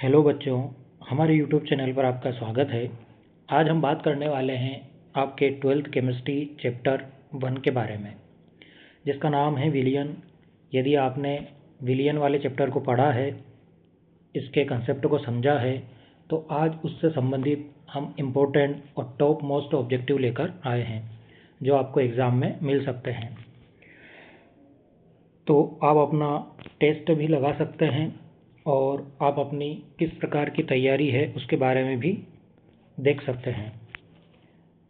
Hello बच्चों, हमारे YouTube channel पर आपका स्वागत है। आज हम बात करने वाले हैं आपके 12th केमिस्ट्री चैप्टर 1 के बारे में, जिसका नाम है विलियन। यदि आपने विलियन वाले चैप्टर को पढ़ा है, इसके कंसेप्ट को समझा है, तो आज उससे संबंधित हम इम्पोर्टेंट और टॉप मोस्ट ऑब्जेक्टिव लेकर आए हैं, जो आपको एग्ज़ाम में मिल सकते हैं। तो आप अपना टेस्ट भी लगा सकते हैं और आप अपनी किस प्रकार की तैयारी है उसके बारे में भी देख सकते हैं।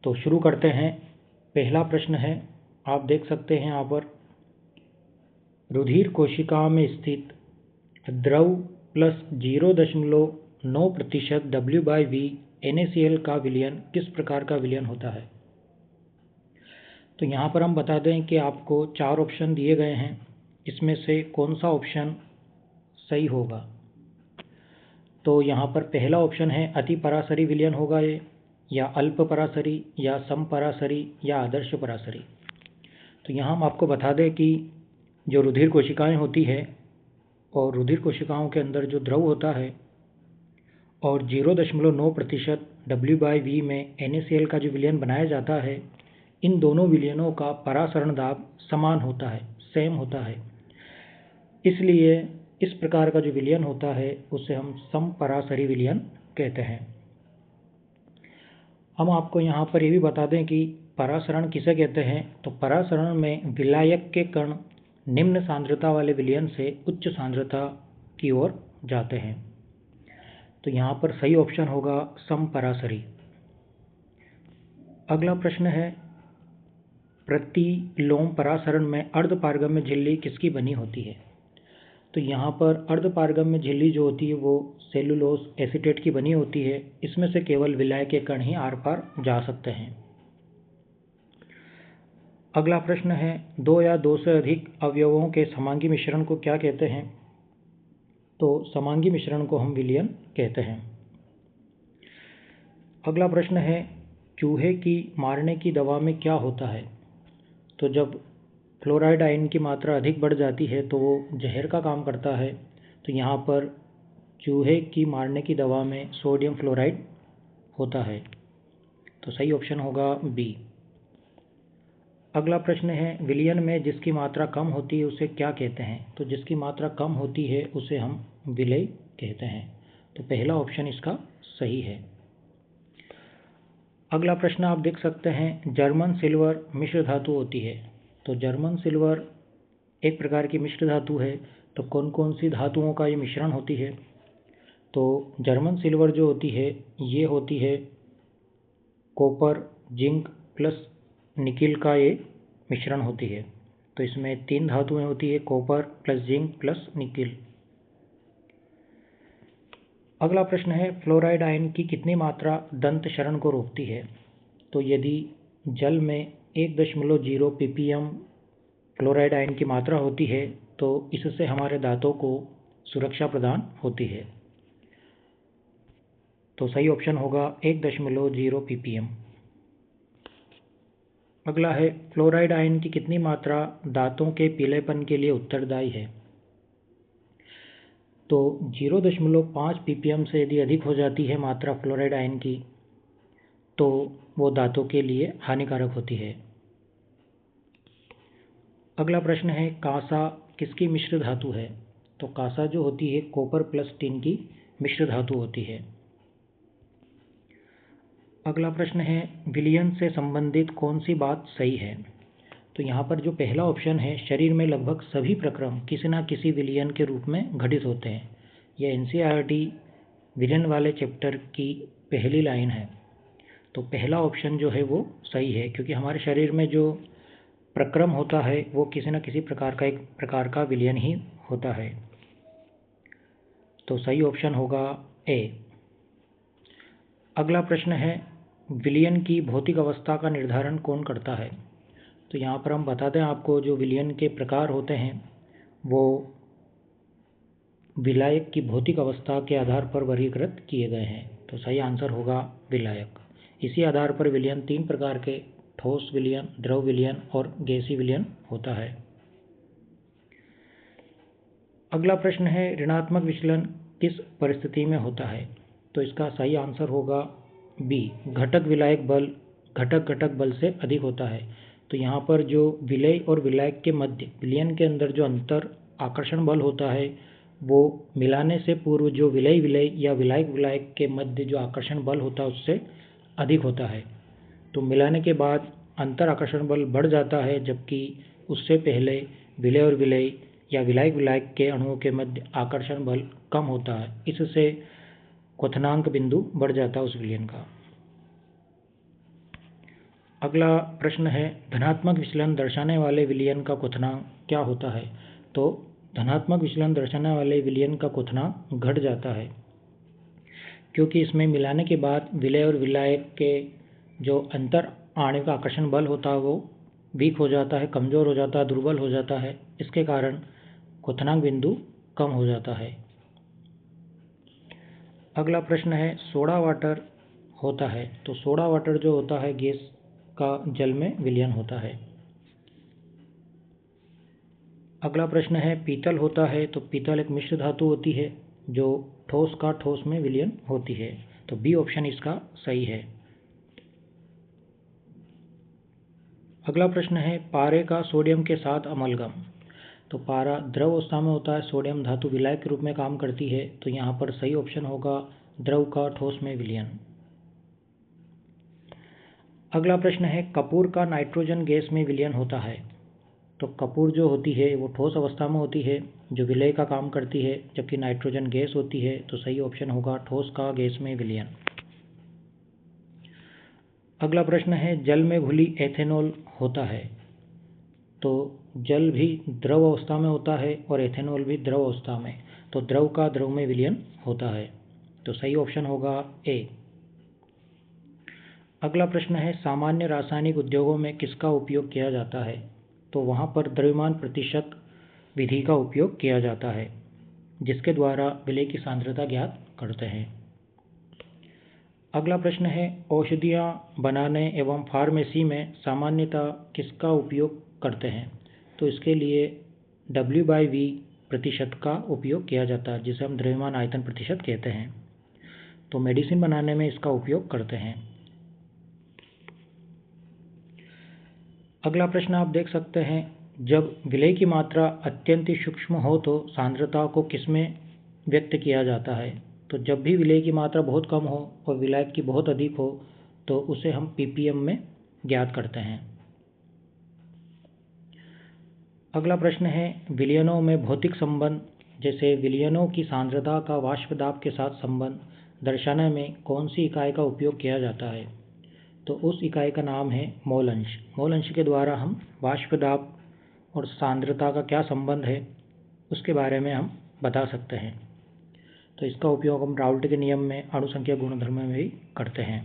तो शुरू करते हैं। पहला प्रश्न है, आप देख सकते हैं यहाँ पर, रुधिर कोशिकाओं में स्थित द्रव प्लस 0.9% W/V NaCl का विलयन किस प्रकार का विलयन होता है। तो यहाँ पर हम बता दें कि आपको 4 ऑप्शन दिए गए हैं, इसमें से कौन सा ऑप्शन सही होगा। तो यहाँ पर पहला ऑप्शन है अति परासरी विलयन होगा ये, या अल्प परासरी, या सम परासरी, या आदर्श परासरी। तो यहाँ हम आपको बता दें कि जो रुधिर कोशिकाएं होती है और रुधिर कोशिकाओं के अंदर जो द्रव होता है और 0.9% W/V में NaCl का जो विलयन बनाया जाता है, इन दोनों विलयनों का परासरण दाब समान होता है, सेम होता है। इसलिए इस प्रकार का जो विलयन होता है उसे हम समपरासरी विलयन कहते हैं। हम आपको यहाँ पर ये भी बता दें कि परासरण किसे कहते हैं। तो परासरण में विलायक के कण निम्न सांद्रता वाले विलयन से उच्च सांद्रता की ओर जाते हैं। तो यहाँ पर सही ऑप्शन होगा समपरासरी। अगला प्रश्न है, प्रतिलोम परासरण में अर्धपारगम्य झिल्ली किसकी बनी होती है। तो यहाँ पर अर्धपारगम्य झिल्ली जो होती है वो सेलुलोज एसीटेट की बनी होती है। इसमें से केवल विलायक के कण ही आर पार जा सकते हैं। अगला प्रश्न है, 2 या 2 से अधिक अवयवों के समांगी मिश्रण को क्या कहते हैं। तो समांगी मिश्रण को हम विलयन कहते हैं। अगला प्रश्न है, चूहे की मारने की दवा में क्या होता है। तो जब फ्लोराइड आयन की मात्रा अधिक बढ़ जाती है तो वो जहर का काम करता है। तो यहाँ पर चूहे की मारने की दवा में सोडियम फ्लोराइड होता है। तो सही ऑप्शन होगा बी। अगला प्रश्न है, विलयन में जिसकी मात्रा कम होती है उसे क्या कहते हैं। तो जिसकी मात्रा कम होती है उसे हम विलय कहते हैं। तो पहला ऑप्शन इसका सही है। अगला प्रश्न आप देख सकते हैं, जर्मन सिल्वर मिश्र धातु होती है। तो जर्मन सिल्वर एक प्रकार की मिश्र धातु है। तो कौन कौन सी धातुओं का ये मिश्रण होती है। तो जर्मन सिल्वर जो होती है ये होती है कॉपर जिंक प्लस निकिल का ये मिश्रण होती है। तो इसमें 3 धातुएं होती है, copper plus zinc plus nickel. अगला प्रश्न है, फ्लोराइड आयन की कितनी मात्रा दंत क्षरण को रोकती है। तो यदि जल में 1.0 ppm फ्लोराइड आयन की मात्रा होती है तो इससे हमारे दांतों को सुरक्षा प्रदान होती है। तो सही ऑप्शन होगा 1.0 ppm। अगला है, फ्लोराइड आयन की कितनी मात्रा दांतों के पीलेपन के लिए उत्तरदायी है। तो 0.5 ppm से यदि अधिक हो जाती है मात्रा फ्लोराइड आयन की तो वो दांतों के लिए हानिकारक होती है। अगला प्रश्न है, कांसा किसकी मिश्र धातु है। तो कांसा जो होती है कॉपर प्लस टिन की मिश्र धातु होती है। अगला प्रश्न है, विलयन से संबंधित कौन सी बात सही है। तो यहाँ पर जो पहला ऑप्शन है, शरीर में लगभग सभी प्रक्रम किसी न किसी विलयन के रूप में घटित होते हैं। यह NCERT विलयन वाले चैप्टर की पहली लाइन है। तो पहला ऑप्शन जो है वो सही है, क्योंकि हमारे शरीर में जो प्रक्रम होता है वो किसी न किसी एक प्रकार का विलयन ही होता है। तो सही ऑप्शन होगा ए। अगला प्रश्न है, विलयन की भौतिक अवस्था का निर्धारण कौन करता है। तो यहाँ पर हम बता दें आपको, जो विलयन के प्रकार होते हैं वो विलायक की भौतिक अवस्था के आधार पर वर्गीकृत किए गए हैं। तो सही आंसर होगा विलायक। इसी आधार पर विलयन 3 प्रकार के, ठोस विलयन, द्रव विलयन और गैसीय विलयन होता है। अगला प्रश्न है, ऋणात्मक विचलन किस परिस्थिति में होता है? तो इसका सही आंसर होगा बी, घटक विलायक बल घटक घटक बल से अधिक होता है। तो यहाँ पर जो विलेय और विलायक के मध्य विलयन के अंदर जो अंतर आकर्षण बल होता है वो मिलाने से पूर्व जो विलेय विलेय या विलायक विलायक के मध्य जो आकर्षण बल होता है उससे अधिक होता है। तो मिलाने के बाद अंतर आकर्षण बल बढ़ जाता है, जबकि उससे पहले विलेय और विलेय या विलायक विलायक के अणुओं के मध्य आकर्षण बल कम होता है। इससे क्वथनांक बिंदु बढ़ जाता है उस विलयन का। अगला प्रश्न है, धनात्मक विचलन दर्शाने वाले विलयन का क्वथनांक क्या होता है? तो धनात्मक विचलन दर्शाने वाले विलयन का क्वथनांक घट जाता है, क्योंकि इसमें मिलाने के बाद विलेय और विलायक के जो अंतर आणविक आकर्षण बल होता है वो वीक हो जाता है, कमज़ोर हो जाता है, दुर्बल हो जाता है। इसके कारण क्वथनांक बिंदु कम हो जाता है। अगला प्रश्न है, सोडा वाटर होता है। तो सोडा वाटर जो होता है गैस का जल में विलयन होता है। अगला प्रश्न है, पीतल होता है। तो पीतल एक मिश्र धातु होती है जो ठोस का ठोस में विलयन होती है। तो बी ऑप्शन इसका सही है। अगला प्रश्न है, पारे का सोडियम के साथ अमलगम। तो पारा द्रव अवस्था में होता है, सोडियम धातु विलायक के रूप में काम करती है। तो यहाँ पर सही ऑप्शन होगा द्रव का ठोस में विलयन। अगला प्रश्न है, कपूर का नाइट्रोजन गैस में विलयन होता है। तो कपूर जो होती है वो ठोस अवस्था में होती है जो विलेय का काम करती है, जबकि नाइट्रोजन गैस होती है। तो सही ऑप्शन होगा ठोस का गैस में विलयन। अगला प्रश्न है, जल में घुली एथेनॉल होता है। तो जल भी द्रव अवस्था में होता है और एथेनॉल भी द्रव अवस्था में। तो द्रव का द्रव में विलयन होता है। तो सही ऑप्शन होगा ए। अगला प्रश्न है, सामान्य रासायनिक उद्योगों में किसका उपयोग किया जाता है? तो वहाँ पर द्रव्यमान प्रतिशत विधि का उपयोग किया जाता है, जिसके द्वारा विलेय की सांद्रता ज्ञात करते हैं। अगला प्रश्न है, औषधियाँ बनाने एवं फार्मेसी में सामान्यतः किसका उपयोग करते हैं? तो इसके लिए W/V प्रतिशत का उपयोग किया जाता है, जिसे हम द्रव्यमान आयतन प्रतिशत कहते हैं। तो मेडिसिन बनाने में इसका उपयोग करते हैं। अगला प्रश्न आप देख सकते हैं, जब विलेय की मात्रा अत्यंत सूक्ष्म हो तो सांद्रता को किसमें व्यक्त किया जाता है? तो जब भी विलेय की मात्रा बहुत कम हो और विलायक की बहुत अधिक हो तो उसे हम ppm में ज्ञात करते हैं। अगला प्रश्न है, विलयनों में भौतिक संबंध जैसे विलयनों की सांद्रता का वाष्प दाब के साथ संबंध दर्शाने में कौन सी इकाई का उपयोग किया जाता है? तो उस इकाई का नाम है मोल अंश। मोल अंश के द्वारा हम वाष्प दाब और सांद्रता का क्या संबंध है उसके बारे में हम बता सकते हैं। तो इसका उपयोग हम राउल्ट के नियम में अणु संख्या गुणधर्म में भी करते हैं।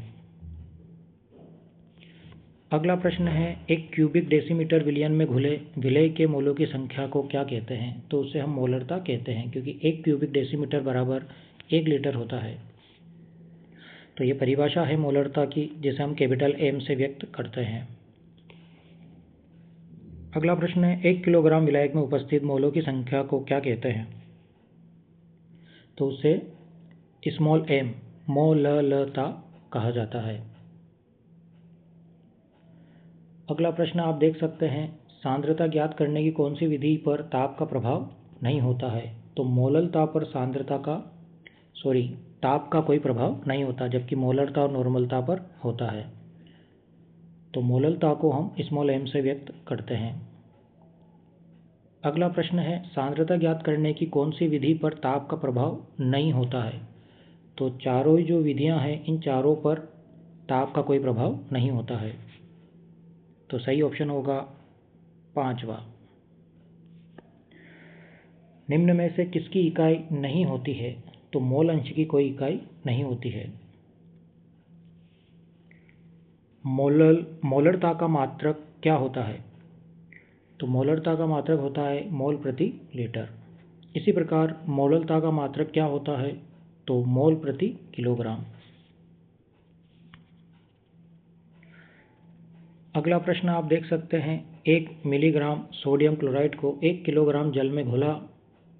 अगला प्रश्न है, एक क्यूबिक डेसीमीटर विलयन में घुले विलेय के मोलों की संख्या को क्या कहते हैं? तो उसे हम मोलरता कहते हैं, क्योंकि एक क्यूबिक डेसीमीटर बराबर 1 लीटर होता है। तो ये परिभाषा है मोलरता की, जिसे हम कैपिटल M से व्यक्त करते हैं। अगला प्रश्न है, 1 किलोग्राम विलायक में उपस्थित मोलों की संख्या को क्या कहते हैं? तो उसे स्मॉल m मोललता कहा जाता है। अगला प्रश्न आप देख सकते हैं, सांद्रता ज्ञात करने की कौन सी विधि पर ताप का प्रभाव नहीं होता है? तो मोललता पर ताप का कोई प्रभाव नहीं होता, जबकि मोलरता और नॉर्मलता पर होता है। तो मोललता को हम स्मॉल m से व्यक्त करते हैं। अगला प्रश्न है, सांद्रता ज्ञात करने की कौन सी विधि पर ताप का प्रभाव नहीं होता है? तो चारों जो विधियां हैं इन चारों पर ताप का कोई प्रभाव नहीं होता है। तो सही ऑप्शन होगा 5वां। निम्न में से किसकी इकाई नहीं होती है? तो मोल अंश की कोई इकाई नहीं होती है। मोलरता का मात्रक क्या होता है? तो मोलरता का मात्रक होता है मोल प्रति लीटर। इसी प्रकार मोललता का मात्रक क्या होता है? तो मोल प्रति किलोग्राम। अगला प्रश्न आप देख सकते हैं, 1 मिलीग्राम सोडियम क्लोराइड को 1 किलोग्राम जल में घोला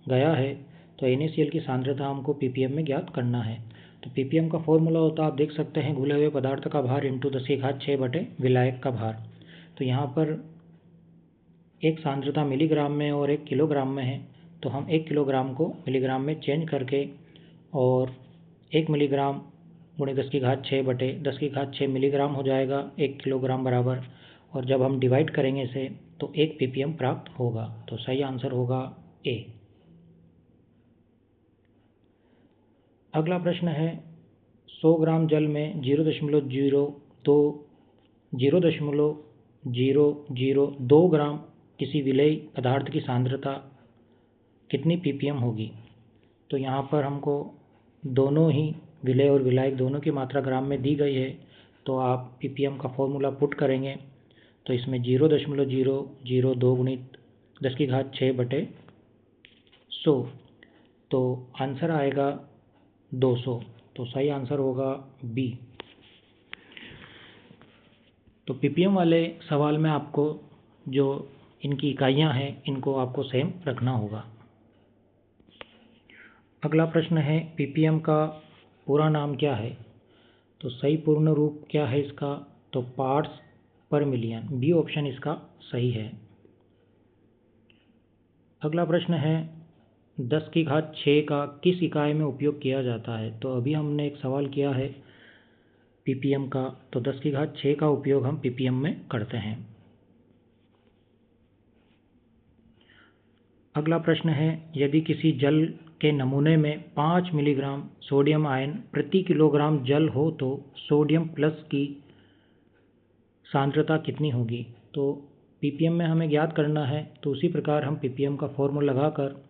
गया है तो NaCl की सांद्रता हमको ppm में ज्ञात करना है। तो ppm का फॉर्मूला होता है, आप देख सकते हैं, घुले हुए पदार्थ का भार इंटू 10⁶ बटे विलायक का भार। तो यहाँ पर एक सांद्रता मिलीग्राम में और 1 किलोग्राम में है, तो हम 1 किलोग्राम को मिलीग्राम में चेंज करके और 1 मिलीग्राम गुणे 10⁶ बटे 10⁶ मिलीग्राम हो जाएगा 1 किलोग्राम बराबर। और जब हम डिवाइड करेंगे इसे तो 1 ppm प्राप्त होगा। तो सही आंसर होगा ए। अगला प्रश्न है, 100 ग्राम जल में 0.002 ग्राम किसी विलेय पदार्थ की सांद्रता कितनी ppm होगी। तो यहाँ पर हमको दोनों ही विलेय और विलायक दोनों की मात्रा ग्राम में दी गई है, तो आप ppm का फॉर्मूला पुट करेंगे तो इसमें 0.002 गुणित 10⁶ बटे 100, तो आंसर आएगा 200। तो सही आंसर होगा बी। तो ppm वाले सवाल में आपको जो इनकी इकाइयाँ हैं इनको आपको सेम रखना होगा। अगला प्रश्न है, ppm का पूरा नाम क्या है। तो सही पूर्ण रूप क्या है इसका, तो पार्ट्स पर मिलियन, बी ऑप्शन इसका सही है। अगला प्रश्न है, 10⁶ का किस इकाई में उपयोग किया जाता है। तो अभी हमने एक सवाल किया है ppm का, तो 10⁶ का उपयोग हम ppm में करते हैं। अगला प्रश्न है, यदि किसी जल के नमूने में 5 मिलीग्राम सोडियम आयन प्रति किलोग्राम जल हो तो सोडियम प्लस की सांद्रता कितनी होगी। तो ppm में हमें ज्ञात करना है, तो उसी प्रकार हम ppm का फॉर्मूला लगाकर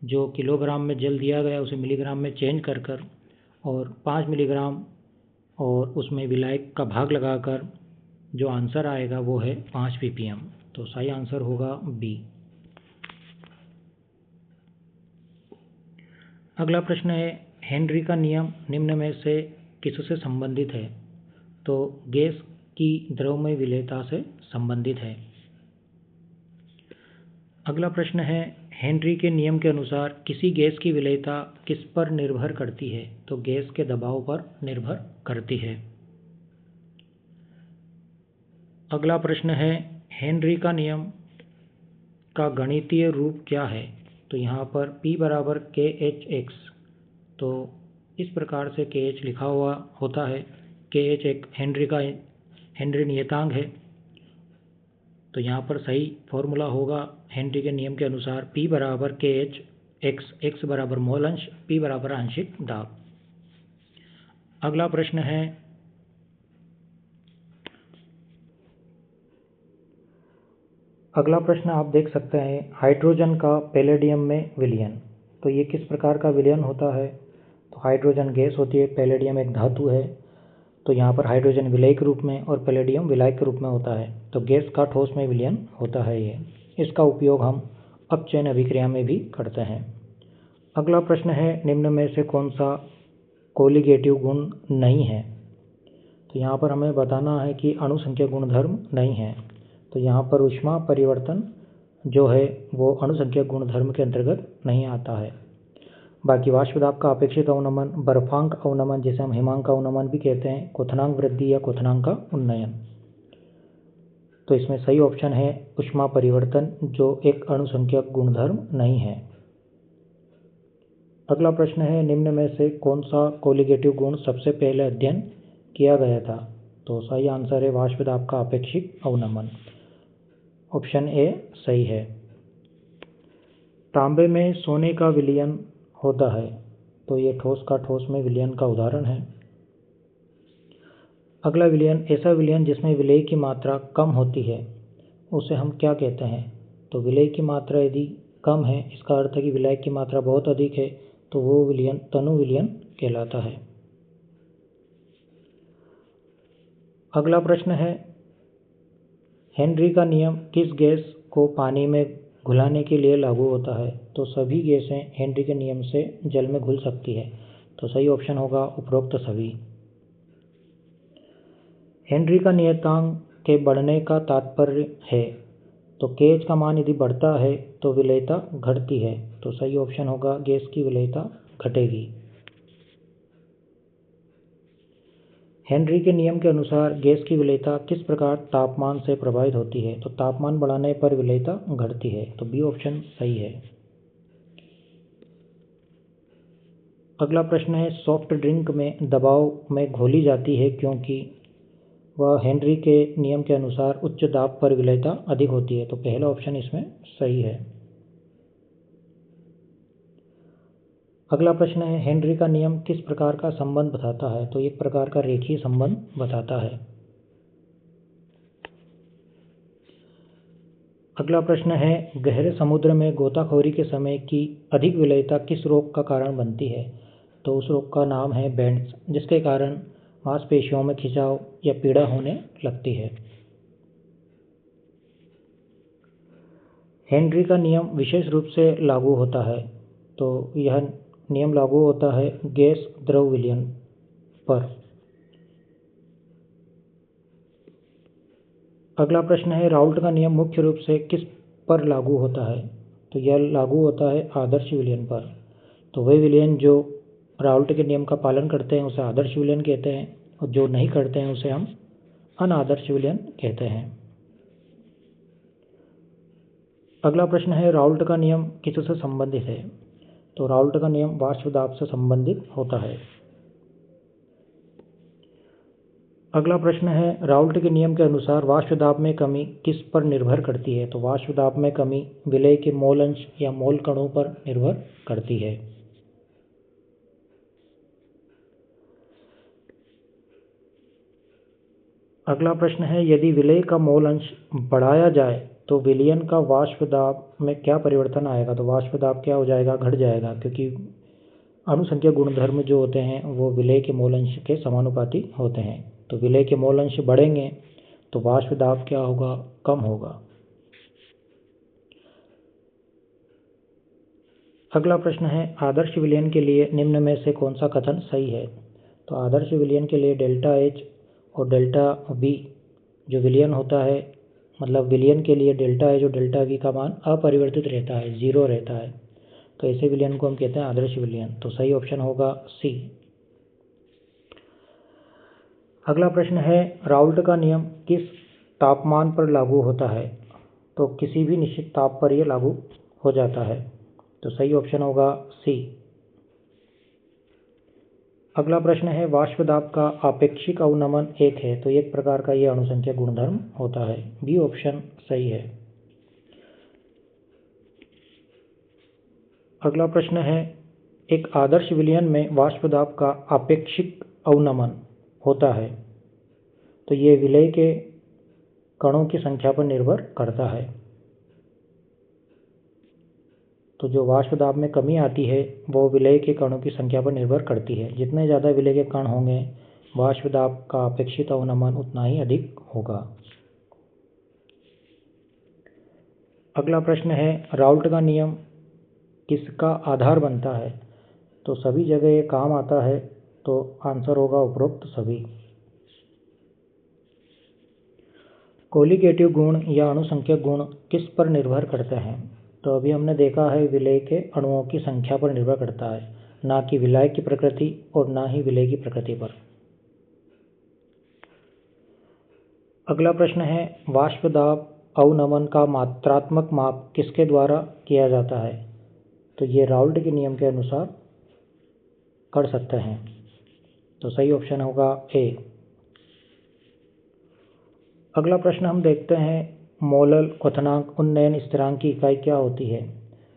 जो किलोग्राम में जल दिया गया उसे मिलीग्राम में चेंज कर और 5 मिलीग्राम और उसमें विलायक का भाग लगाकर जो आंसर आएगा वो है 5 ppm। तो सही आंसर होगा बी। अगला प्रश्न है, हेनरी का नियम निम्न में से किससे संबंधित है। तो गैस की द्रव्यमय विलेयता से संबंधित है। अगला प्रश्न है, हेनरी के नियम के अनुसार किसी गैस की विलेयता किस पर निर्भर करती है। तो गैस के दबाव पर निर्भर करती है। अगला प्रश्न है, हेनरी का नियम का गणितीय रूप क्या है। तो यहाँ पर P बराबर KH(x), तो इस प्रकार से KH लिखा हुआ होता है। KH एक हेनरी नियतांक है, तो यहाँ पर सही फॉर्मूला होगा हेनरी के नियम के अनुसार P बराबर KH(x), x बराबर मोल अंश, P बराबर आंशिक दाब। अगला प्रश्न है, आप देख सकते हैं, हाइड्रोजन का पैलेडियम में विलयन। तो ये किस प्रकार का विलयन होता है। तो हाइड्रोजन गैस होती है, पैलेडियम एक धातु है, तो यहाँ पर हाइड्रोजन विलेय के रूप में और पैलेडियम विलायक के रूप में होता है। तो गैस का ठोस में विलयन होता है ये। इसका उपयोग हम अपचयन अभिक्रिया में भी करते हैं। अगला प्रश्न है, निम्न में से कौन सा कोलिगेटिव गुण नहीं है। तो यहाँ पर हमें बताना है कि अणुसंख्यक गुणधर्म नहीं है। तो यहाँ पर ऊष्मा परिवर्तन जो है वो अणुसंख्यक गुणधर्म के अंतर्गत नहीं आता है। बाकी वाष्प दाब का अपेक्षित अवनमन, बर्फांक अवनमन जिसे हम हिमांक अवनमन भी कहते हैं, क्वथनांक वृद्धि या क्वथनांक का उन्नयन। तो इसमें सही ऑप्शन है ऊष्मा परिवर्तन जो एक अणुसंख्यक गुणधर्म नहीं है। अगला प्रश्न है, निम्न में से कौन सा कोलिगेटिव गुण सबसे पहले अध्ययन किया गया था। तो सही आंसर है वाष्प दाब का अपेक्षित अवनमन, ऑप्शन ए सही है। तांबे में सोने का विलयन होता है, तो ये ठोस का ठोस में विलयन का उदाहरण है। अगला विलयन, ऐसा विलयन जिसमें विलेय की मात्रा कम होती है उसे हम क्या कहते हैं। तो विलेय की मात्रा यदि कम है, इसका अर्थ है कि विलायक की मात्रा बहुत अधिक है, तो वो विलयन तनु विलयन कहलाता है। अगला प्रश्न है, हेनरी का नियम किस गैस को पानी में घुलाने के लिए लागू होता है। तो सभी गैसें हेनरी के नियम से जल में घुल सकती है, तो सही ऑप्शन होगा उपरोक्त सभी। हेनरी का नियतांक के बढ़ने का तात्पर्य है। तो केएच का मान यदि बढ़ता है तो विलेयता घटती है, तो सही ऑप्शन होगा गैस की विलेयता घटेगी। हेनरी के नियम के अनुसार गैस की विलेयता किस प्रकार तापमान से प्रभावित होती है? तो तापमान बढ़ाने पर विलेयता घटती है, तो बी ऑप्शन सही है। अगला प्रश्न है सॉफ्ट ड्रिंक में दबाव में घोली जाती है क्योंकि वह हेनरी के नियम के अनुसार उच्च दाब पर विलेयता अधिक होती है, तो पहला ऑप्शन इसमें सही है। अगला प्रश्न है हेनरी का नियम किस प्रकार का संबंध बताता है? तो एक प्रकार का रेखीय संबंध बताता है। अगला प्रश्न है गहरे समुद्र में गोताखोरी के समय की अधिक विलेयता किस रोग का कारण बनती है? तो उस रोग का नाम है बेंड्स, जिसके कारण मांसपेशियों में खिंचाव या पीड़ा होने लगती है। हेनरी का नियम विशेष रूप से लागू होता है, तो यह नियम लागू होता है गैस द्रव विलयन पर। अगला प्रश्न है राउल्ट का नियम मुख्य रूप से किस पर लागू होता है? तो यह लागू होता है आदर्श विलयन पर। तो वे विलयन जो राउल्ट के नियम का पालन करते हैं उसे आदर्श विलयन कहते हैं, और जो नहीं करते हैं उसे हम अनादर्श विलयन कहते हैं। अगला प्रश्न है राउल्ट का नियम किससे संबंधित है? तो राउल्ट का नियम वाष्प दाब से संबंधित होता है। अगला प्रश्न है राउल्ट के नियम के अनुसार वाष्प दाब में कमी किस पर निर्भर करती है? तो वाष्प दाब में कमी विलेय के मोल अंश या मोल कणों पर निर्भर करती है। अगला प्रश्न है यदि विलेय का मोल अंश बढ़ाया जाए तो विलयन का वाष्प दाब में क्या परिवर्तन आएगा? तो वाष्प दाब क्या हो जाएगा? घट जाएगा, क्योंकि अणुसंख्या गुणधर्म जो होते हैं वो विलेय के मोल अंश के समानुपाती होते हैं। तो विलेय के मोल अंश बढ़ेंगे तो वाष्प दाब क्या होगा? कम होगा। अगला प्रश्न है आदर्श विलयन के लिए निम्न में से कौन सा कथन सही है? तो आदर्श विलयन के लिए डेल्टा एच और डेल्टा वी जो विलयन होता है, मतलब विलयन के लिए डेल्टा एच और डेल्टा वी का मान अपरिवर्तित रहता है, 0 रहता है, तो ऐसे विलयन को हम कहते हैं आदर्श विलयन। तो सही ऑप्शन होगा सी। अगला प्रश्न है राउल्ट का नियम किस तापमान पर लागू होता है? तो किसी भी निश्चित ताप पर यह लागू हो जाता है, तो सही ऑप्शन होगा सी। अगला प्रश्न है वाष्प दाब का आपेक्षिक अवनमन 1 है, तो एक प्रकार का यह अणुसंख्या गुणधर्म होता है, बी ऑप्शन सही है। अगला प्रश्न है एक आदर्श विलयन में वाष्प दाब का आपेक्षिक अवनमन होता है, तो ये विलेय के कणों की संख्या पर निर्भर करता है। तो जो वाष्प दाब में कमी आती है वो विलेय के कणों की संख्या पर निर्भर करती है। जितने ज़्यादा विलेय के कण होंगे वाष्प दाब का अपेक्षित अवनमन उतना ही अधिक होगा। अगला प्रश्न है राउल्ट का नियम किसका आधार बनता है? तो सभी जगह ये काम आता है, तो आंसर होगा उपरोक्त सभी। कोलिगेटिव गुण या अणुसंख्यक गुण किस पर निर्भर करते हैं? तो अभी हमने देखा है विलेय के अणुओं की संख्या पर निर्भर करता है, ना कि विलायक की प्रकृति और ना ही विलेय की प्रकृति पर। अगला प्रश्न है वाष्प दाब अवनमन का मात्रात्मक माप किसके द्वारा किया जाता है? तो ये राउल्ट के नियम के अनुसार कर सकते हैं, तो सही ऑप्शन होगा ए। अगला प्रश्न हम देखते हैं मोलल क्वथनांक उन्नयन स्थिरांक की इकाई क्या होती है?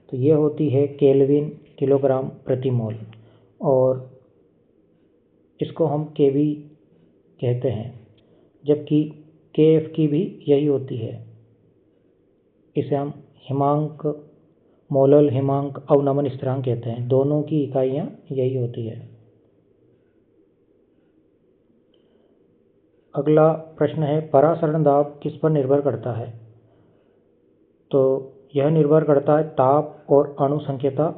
तो ये होती है केल्विन किलोग्राम प्रति मोल, और इसको हम केवी कहते हैं, जबकि केएफ की भी यही होती है। इसे हम हिमांक मोलल हिमांक अवनमन स्थिरांक कहते हैं, दोनों की इकाइयाँ यही होती है। अगला प्रश्न है परासरण दाब किस पर निर्भर करता है? तो यह निर्भर करता है ताप और अणुसंख्यता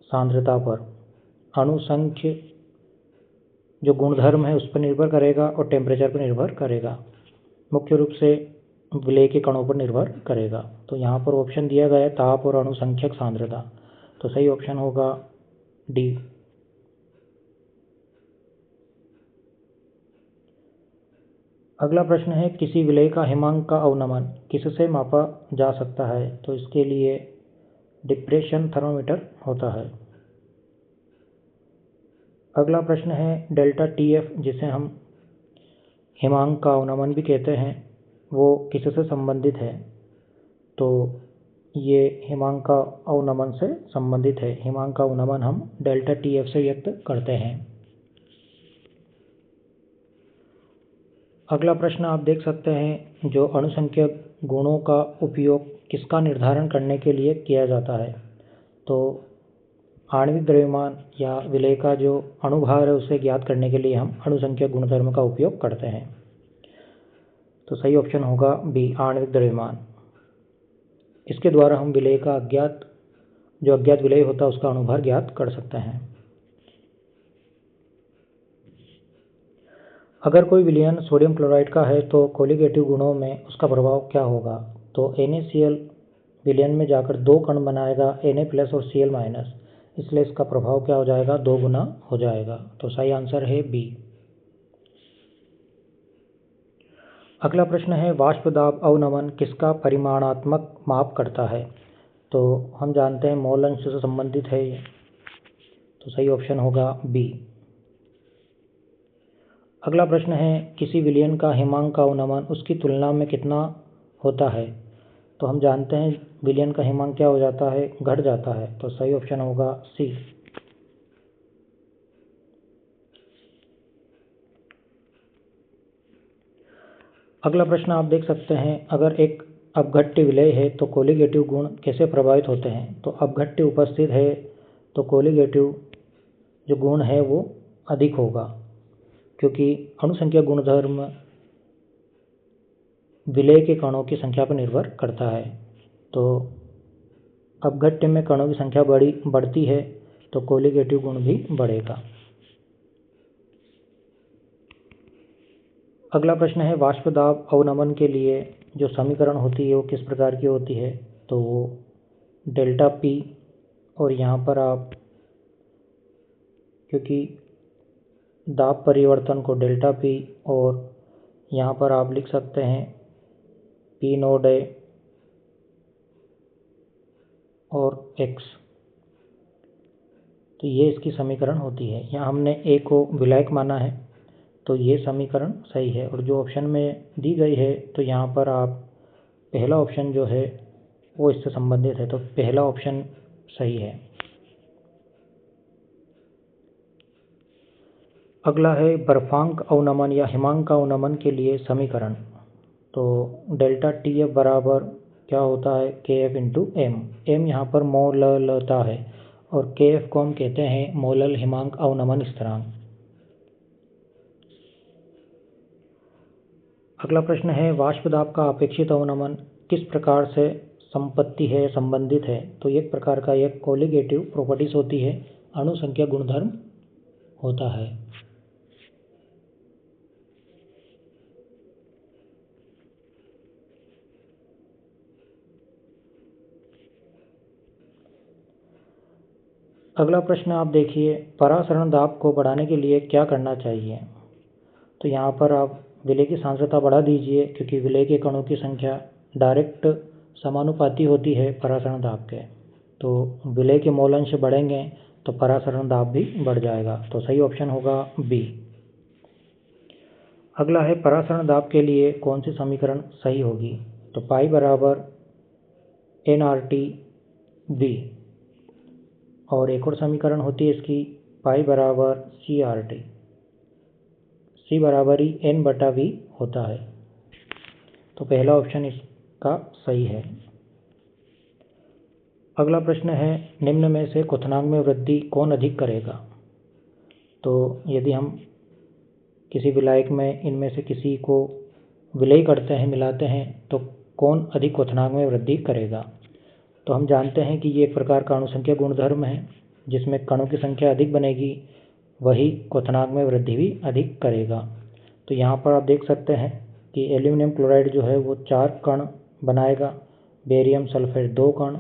सांद्रता पर। अणुसंख्य जो गुणधर्म है उस पर निर्भर करेगा और टेम्परेचर पर निर्भर करेगा। मुख्य रूप से विलेय के कणों पर निर्भर करेगा। तो यहाँ पर ऑप्शन दिया गया है ताप और अणुसंख्यक सांद्रता, तो सही ऑप्शन होगा डी। अगला प्रश्न है किसी विलेय का हिमांक का अवनमन किससे मापा जा सकता है? तो इसके लिए डिप्रेशन थर्मामीटर होता है। अगला प्रश्न है डेल्टा टीएफ जिसे हम हिमांक का अवनमन भी कहते हैं वो किससे संबंधित है? तो ये हिमांक का अवनमन से संबंधित है। हिमांक का अवनमन हम डेल्टा टीएफ से व्यक्त करते हैं। अगला प्रश्न आप देख सकते हैं जो अणुसंख्यक गुणों का उपयोग किसका निर्धारण करने के लिए किया जाता है? तो आणविक द्रव्यमान या विलेय का जो अणुभार है उसे ज्ञात करने के लिए हम अणुसंख्यक गुणधर्म का उपयोग करते हैं। तो सही ऑप्शन होगा बी, आणविक द्रव्यमान। इसके द्वारा हम विलेय का अज्ञात विलेय होता है उसका अणुभार ज्ञात कर सकते हैं। अगर कोई विलयन सोडियम क्लोराइड का है तो कोलिगेटिव गुणों में उसका प्रभाव क्या होगा? तो NaCl विलयन में जाकर 2 कण बनाएगा Na+ और Cl-, इसलिए इसका प्रभाव क्या हो जाएगा? 2 गुना हो जाएगा। तो सही आंसर है बी। अगला प्रश्न है वाष्प दाब अवनमन किसका परिमाणात्मक माप करता है? तो हम जानते हैं मोल अंश से संबंधित है ये, तो सही ऑप्शन होगा बी। अगला प्रश्न है किसी विलयन का हिमांक का अवनमन उसकी तुलना में कितना होता है? तो हम जानते हैं विलयन का हिमांक क्या हो जाता है? घट जाता है। तो सही ऑप्शन होगा सी। अगला प्रश्न आप देख सकते हैं अगर एक अपघट्य विलेय है तो कोलिगेटिव गुण कैसे प्रभावित होते हैं? तो अपघट्य उपस्थित है तो कोलिगेटिव जो गुण है वो अधिक होगा क्योंकि अणुसंख्यक गुणधर्म विलेय के कणों की संख्या पर निर्भर करता है। तो अपघट्य में कणों की संख्या बढ़ती है तो कोलिगेटिव गुण भी बढ़ेगा। अगला प्रश्न है वाष्प दाब अवनमन के लिए जो समीकरण होती है वो किस प्रकार की होती है? तो वो डेल्टा पी, और यहाँ पर आप क्योंकि दाब परिवर्तन को डेल्टा पी और यहाँ पर आप लिख सकते हैं पी नोड ए और एक्स, तो ये इसकी समीकरण होती है। यहाँ हमने ए को विलायक माना है तो ये समीकरण सही है। और जो ऑप्शन में दी गई है तो यहाँ पर आप पहला ऑप्शन जो है वो इससे संबंधित है, तो पहला ऑप्शन सही है। अगला है बर्फांक अवनमन या हिमांक का अवनमन के लिए समीकरण। तो डेल्टा टीएफ बराबर क्या होता है? KF into M. एम यहाँ पर मोललता है और KF को हम कहते हैं मोलल हिमांक अवनमन स्थिरांक। अगला प्रश्न है वाष्प दाब का अपेक्षित अवनमन किस प्रकार से संबंधित है? तो एक प्रकार का एक कोलिगेटिव प्रॉपर्टीज होती है, अणुसंख्या गुणधर्म होता है। अगला प्रश्न आप देखिए परासरण दाब को बढ़ाने के लिए क्या करना चाहिए? तो यहाँ पर आप विलेय की सांद्रता बढ़ा दीजिए क्योंकि विलेय के कणों की संख्या डायरेक्ट समानुपाती होती है परासरण दाब के। तो विलेय के मोल अंश बढ़ेंगे तो परासरण दाब भी बढ़ जाएगा। तो सही ऑप्शन होगा बी। अगला है परासरण दाब के लिए कौन सी समीकरण सही होगी? तो पाई बराबर nRT बी, और एक और समीकरण होती है इसकी पाई बराबर CRT। C बराबर ही N/V होता है, तो पहला ऑप्शन इसका सही है। अगला प्रश्न है निम्न में से क्वथनांक में वृद्धि कौन अधिक करेगा? तो यदि हम किसी विलायक में इनमें से किसी को विलय करते हैं, मिलाते हैं, तो कौन अधिक क्वथनांक में वृद्धि करेगा? तो हम जानते हैं कि ये एक प्रकार का अणुसंख्या गुणधर्म है जिसमें कणों की संख्या अधिक बनेगी वही क्वथनांक में वृद्धि भी अधिक करेगा। तो यहाँ पर आप देख सकते हैं कि एल्यूमिनियम क्लोराइड जो है वो 4 कण बनाएगा, बेरियम सल्फेट 2 कण,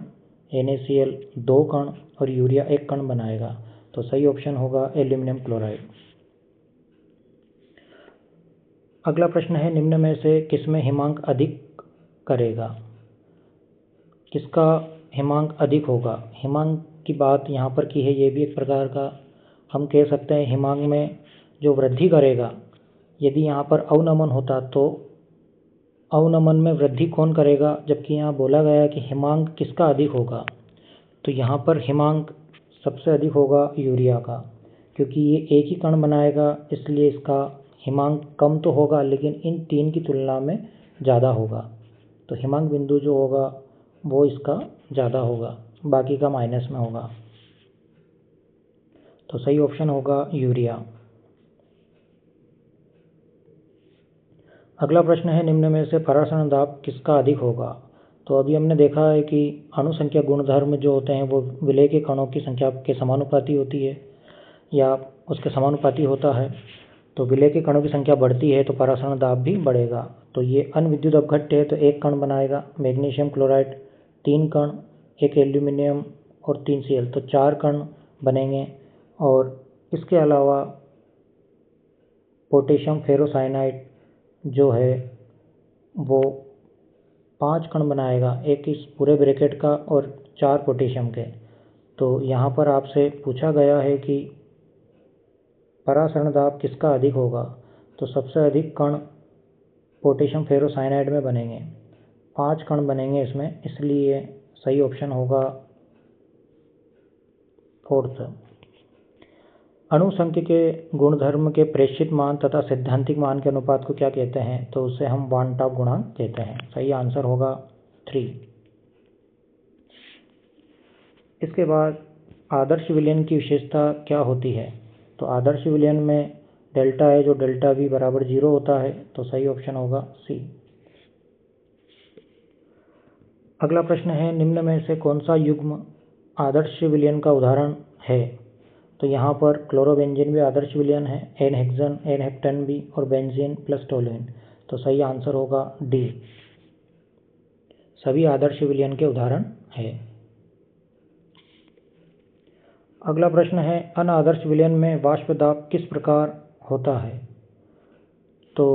NaCl 2 कण और यूरिया 1 कण बनाएगा। तो सही ऑप्शन होगा एल्यूमिनियम क्लोराइड। अगला प्रश्न है, निम्न में से किसमें हिमांक अधिक करेगा? किसका हिमांक अधिक होगा? हिमांक की बात यहाँ पर की है, ये भी एक प्रकार का हम कह सकते हैं हिमांक में जो वृद्धि करेगा। यदि यहाँ पर अवनमन होता तो अवनमन में वृद्धि कौन करेगा, जबकि यहाँ बोला गया है कि हिमांक किसका अधिक होगा। तो यहाँ पर हिमांक सबसे अधिक होगा यूरिया का, क्योंकि ये एक ही कण बनाएगा, इसलिए इसका हिमांक कम तो होगा लेकिन इन 3 की तुलना में ज़्यादा होगा। तो हिमांक बिंदु जो होगा वो इसका ज़्यादा होगा, बाकी का माइनस में होगा। तो सही ऑप्शन होगा यूरिया। अगला प्रश्न है, निम्न में से परासरण दाब किसका अधिक होगा? तो अभी हमने देखा है कि अणुसंख्या गुणधर्म जो होते हैं वो विलय के कणों की संख्या के समानुपाती होती है या उसके समानुपाती होता है। तो विलय के कणों की संख्या बढ़ती है तो परासरण दाब भी बढ़ेगा। तो ये अनविद्युत अपघट्य है तो 1 कण बनाएगा, मैग्नीशियम क्लोराइड 3 कण, 1 एल्यूमिनियम और 3 Cl, तो 4 कण बनेंगे। और इसके अलावा पोटेशियम फेरोसाइनाइड जो है वो 5 कण बनाएगा, 1 इस पूरे ब्रैकेट का और 4 पोटेशियम के। तो यहाँ पर आपसे पूछा गया है कि परासरण दाब किसका अधिक होगा, तो सबसे अधिक कण पोटेशियम फेरोसाइनाइड में बनेंगे, 5 कण बनेंगे इसमें, इसलिए सही ऑप्शन होगा 4th। अणुसंख्या के गुणधर्म के प्रेक्षित मान तथा सैद्धांतिक मान के अनुपात को क्या कहते हैं? तो उसे हम वान टॉप गुणांक कहते हैं। सही आंसर होगा 3। इसके बाद आदर्श विलयन की विशेषता क्या होती है? तो आदर्श विलयन में डेल्टा है जो डेल्टा V बराबर 0 होता है। तो सही ऑप्शन होगा C। अगला प्रश्न है, निम्न में से कौन सा युग्म आदर्श विलयन का उदाहरण है? तो यहाँ पर क्लोरोबेंजीन भी आदर्श विलयन है, N-हेक्सेन, N-हेप्टेन भी और बेंजीन प्लस टोलुइन। तो सही आंसर होगा D, सभी आदर्श विलयन के उदाहरण है। अगला प्रश्न है, अनादर्श विलयन में वाष्प दाब किस प्रकार होता है? तो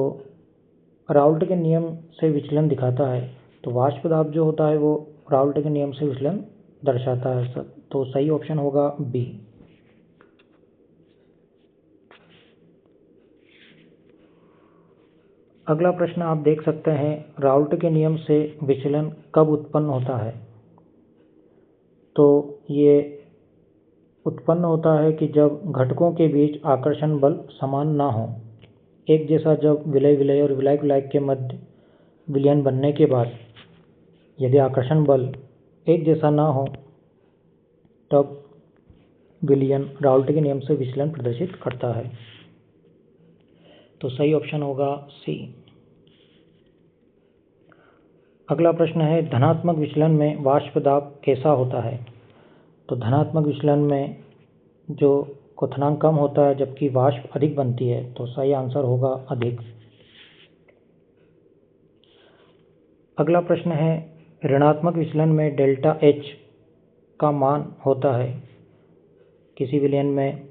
राउल्ट के नियम से विचलन दिखाता है। तो वाष्प दाब जो होता है वो राउल्ट के नियम से विचलन दर्शाता है। तो सही ऑप्शन होगा B। अगला प्रश्न आप देख सकते हैं, राउल्ट के नियम से विचलन कब उत्पन्न होता है? तो ये उत्पन्न होता है कि जब घटकों के बीच आकर्षण बल समान ना हो। एक जैसा जब विलय विलय और विलायक विलायक के मध्य विलयन बनने के बाद यदि आकर्षण बल एक जैसा ना हो तब विलयन राउल्ट के नियम से विचलन प्रदर्शित करता है। तो सही ऑप्शन होगा C। अगला प्रश्न है, धनात्मक विचलन में वाष्प दाब कैसा होता है? तो धनात्मक विचलन में जो क्वथनांक कम होता है जबकि वाष्प अधिक बनती है। तो सही आंसर होगा अधिक। अगला प्रश्न है, ऋणात्मक विचलन में डेल्टा H का मान होता है। किसी विलयन में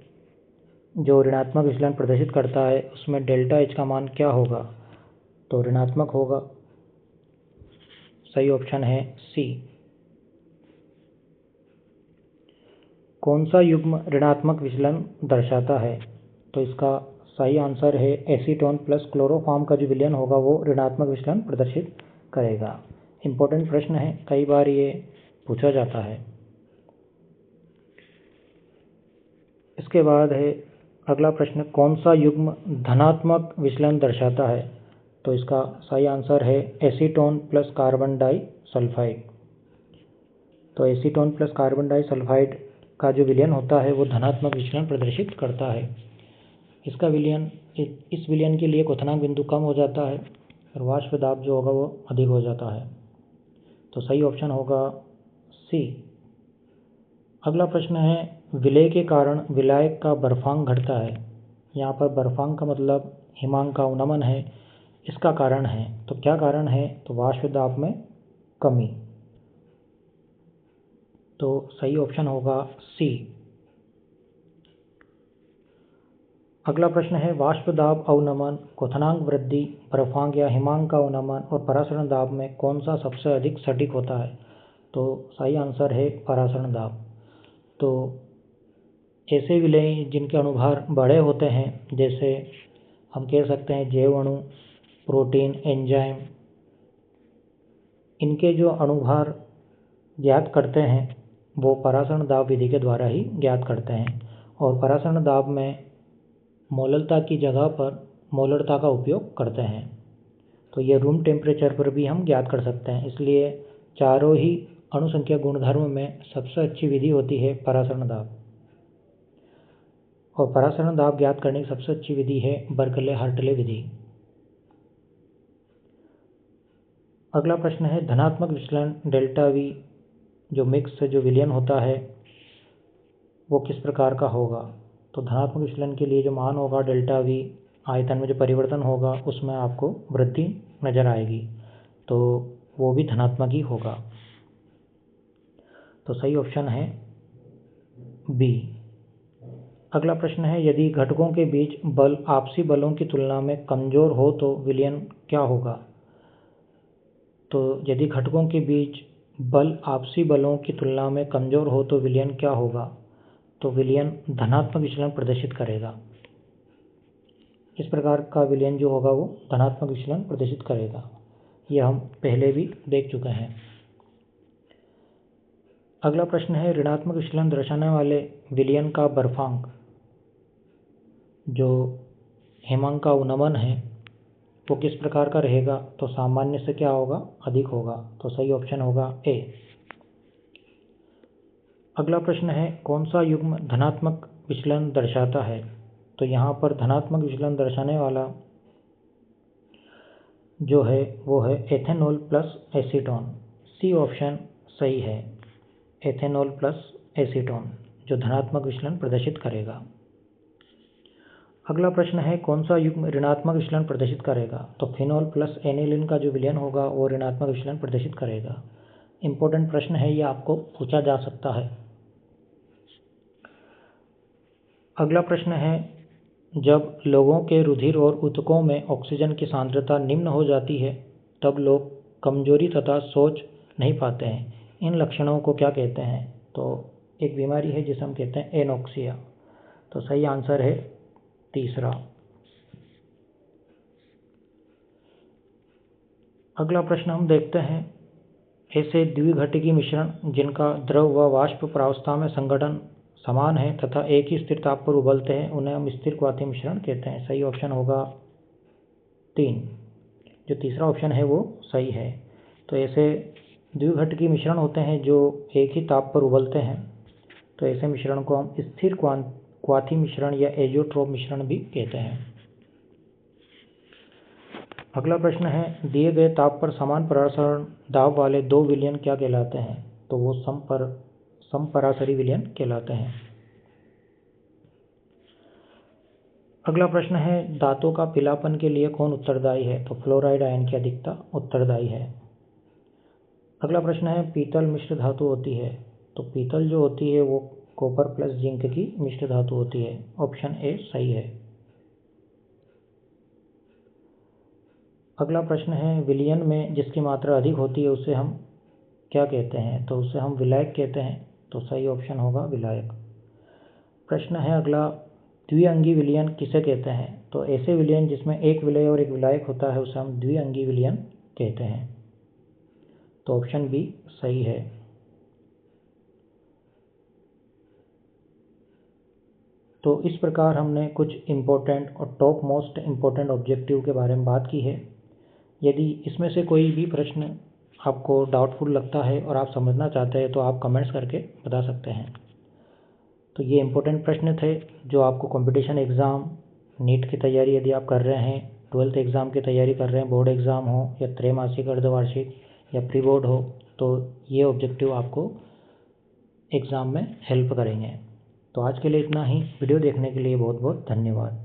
जो ऋणात्मक विचलन प्रदर्शित करता है उसमें डेल्टा H का मान क्या होगा? तो ऋणात्मक होगा। सही ऑप्शन है C। कौन सा युग्म ऋणात्मक विचलन दर्शाता है? तो इसका सही आंसर है एसीटोन प्लस क्लोरोफॉर्म का जो विलयन होगा वो ऋणात्मक विचलन प्रदर्शित करेगा। इंपॉर्टेंट प्रश्न है, कई बार ये पूछा जाता है। इसके बाद है अगला प्रश्न, कौन सा युग्म धनात्मक विचलन दर्शाता है? तो इसका सही आंसर है एसीटोन प्लस कार्बन डाइसल्फाइड। तो एसीटोन प्लस कार्बन डाइसल्फाइड का जो विलयन होता है वो धनात्मक विचलन प्रदर्शित करता है। इसका विलयन इस विलयन के लिए क्वथनांक बिंदु कम हो जाता है और वाष्प दाब जो होगा वो अधिक हो जाता है। तो सही ऑप्शन होगा C। अगला प्रश्न है, विलय के कारण विलायक का बर्फांक घटता है। यहाँ पर बर्फांक का मतलब हिमांक का अवनमन है। इसका कारण है। तो क्या कारण है? तो वाष्प दाब में कमी। तो सही ऑप्शन होगा सी। अगला प्रश्न है वाष्प दाब अवनमन, क्वथनांक वृद्धि, बर्फांक या हिमांक का अवनमन और परासरण दाब में कौन सा सबसे अधिक सटीक होता है? तो सही आंसर है परासरण दाब। तो ऐसे विलय जिनके अणुभार बड़े होते हैं, जैसे हम कह सकते हैं जैव अणु, प्रोटीन, एंजाइम, इनके जो अणुभार ज्ञात करते हैं वो परासरण दाब विधि के द्वारा ही ज्ञात करते हैं। और परासरण दाब में मोलरता की जगह पर मोलरता का उपयोग करते हैं। तो ये रूम टेम्परेचर पर भी हम ज्ञात कर सकते हैं। इसलिए चारों ही अणुसंख्या गुणधर्म में सबसे अच्छी विधि होती है परासरण दाब। और परासरण दाब ज्ञात करने की सबसे अच्छी विधि है बर्कले हार्टले विधि। अगला प्रश्न है धनात्मक विचलन डेल्टा वी जो मिक्स से जो विलयन होता है वो किस प्रकार का होगा? तो धनात्मक विचलन के लिए जो मान होगा डेल्टा वी, आयतन में जो परिवर्तन होगा उसमें आपको वृद्धि नजर आएगी, तो वो भी धनात्मक ही होगा। तो सही ऑप्शन है बी। अगला प्रश्न है यदि घटकों के बीच बल आपसी बलों की तुलना में कमजोर हो तो विलयन क्या होगा? तो यदि घटकों के बीच बल आपसी बलों की तुलना में कमजोर हो तो विलयन क्या होगा? तो विलयन धनात्मक विचलन प्रदर्शित करेगा। इस प्रकार का विलयन जो होगा वो धनात्मक विचलन प्रदर्शित करेगा। यह हम पहले भी देख चुके हैं। अगला प्रश्न है ऋणात्मक विचलन दर्शाने वाले विलयन का बर्फांक जो हिमांक का अवनमन है वो किस प्रकार का रहेगा? तो सामान्य से क्या होगा? अधिक होगा। तो सही ऑप्शन होगा ए। अगला प्रश्न है कौन सा युग्म धनात्मक विचलन दर्शाता है? तो यहाँ पर धनात्मक विचलन दर्शाने वाला जो है वो है ethanol plus acetone. C option सही है, एथेनॉल प्लस एसीटोन जो धनात्मक विचलन प्रदर्शित करेगा। अगला प्रश्न है कौन सा युग्म ऋणात्मक विचलन प्रदर्शित करेगा? तो फिनॉल प्लस एनिलीन का जो विलयन होगा वो ऋणात्मक विचलन प्रदर्शित करेगा। इंपॉर्टेंट प्रश्न है, ये आपको पूछा जा सकता है। अगला प्रश्न है जब लोगों के रुधिर और ऊतकों में ऑक्सीजन की सांद्रता निम्न हो जाती है तब लोग कमजोरी तथा सोच नहीं पाते हैं। इन लक्षणों को क्या कहते हैं? तो एक बीमारी है जिसे हम कहते हैं एनोक्सिया। तो सही आंसर है तीसरा। अगला प्रश्न हम देखते हैं ऐसे द्विघटिकी मिश्रण जिनका द्रव व वाष्प प्रावस्था में संगठन समान है तथा एक ही स्थिर ताप पर उबलते हैं उन्हें हम स्थिर क्वाथी मिश्रण कहते हैं। सही ऑप्शन होगा 3। जो तीसरा ऑप्शन है वो सही है। तो ऐसे द्विघटिकी मिश्रण होते हैं जो एक ही ताप पर उबलते हैं, तो ऐसे मिश्रण को हम स्थिर क्वाथी मिश्रण या एजियोट्रोप मिश्रण भी कहते हैं। अगला प्रश्न है दिए गए ताप पर समान परासरण दाब वाले दो विलयन क्या कहलाते हैं? तो वो समपरासरी विलयन कहलाते हैं। अगला प्रश्न है दांतों का पीलापन के लिए कौन उत्तरदायी है? तो फ्लोराइड आयन की अधिकता उत्तरदायी है। अगला प्रश्न है पीतल मिश्र धातु होती है, तो पीतल जो होती है वो कॉपर प्लस जिंक की मिश्र धातु होती है। ऑप्शन ए सही है। अगला प्रश्न है विलयन में जिसकी मात्रा अधिक होती है उसे हम क्या कहते हैं? तो उसे हम विलायक कहते हैं। तो सही ऑप्शन होगा विलायक। प्रश्न है अगला द्विअंगी विलयन किसे कहते हैं? तो ऐसे विलयन जिसमें एक विलय और एक विलायक होता है उसे हम द्विअंगी विलयन कहते हैं। तो ऑप्शन बी सही है। तो इस प्रकार हमने कुछ इम्पोर्टेंट और टॉप मोस्ट इम्पोर्टेंट ऑब्जेक्टिव के बारे में बात की है। यदि इसमें से कोई भी प्रश्न आपको डाउटफुल लगता है और आप समझना चाहते हैं तो आप कमेंट्स करके बता सकते हैं। तो ये इम्पोर्टेंट प्रश्न थे जो आपको कंपटीशन एग्ज़ाम, नीट की तैयारी यदि आप कर रहे हैं, 12th एग्ज़ाम की तैयारी कर रहे हैं, बोर्ड एग्ज़ाम हो या त्रैमासिक, अर्धवार्षिक या प्री बोर्ड हो, तो ये ऑब्जेक्टिव आपको एग्ज़ाम में हेल्प करेंगे। तो आज के लिए इतना ही। वीडियो देखने के लिए बहुत बहुत धन्यवाद।